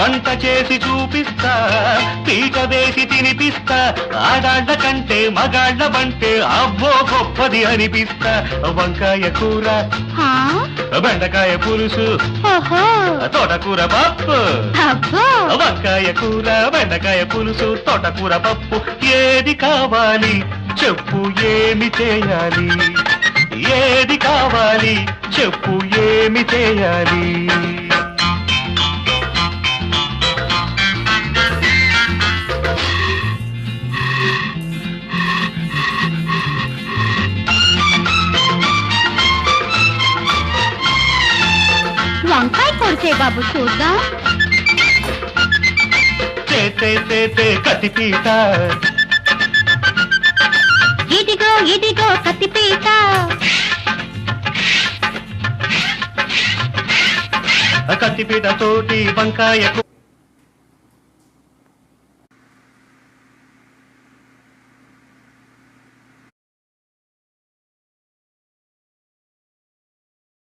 వంట చేసి చూపిస్తా, పీట వేసి తినిపిస్తా, ఆడాళ్ల కంటే మగాళ్ల వంటే అబ్బో గొప్పది అనిపిస్తా. వంకాయ కూర, బెండకాయ పులుసు, తోటకూర పప్పు. వంకాయ కూర, బెండకాయ పులుసు, తోటకూర పప్పు. ఏది కావాలి చెప్పు, ఏమి చేయాలి? ఏది కావాలి చెప్పు, ఏమి చేయాలి? వంకాయ కొడితే బాబు చూద్దాం. కత్తిపీట, ఇదిగో ఇదిగో కత్తిపీట. కత్తిపీట తోటి వంకాయ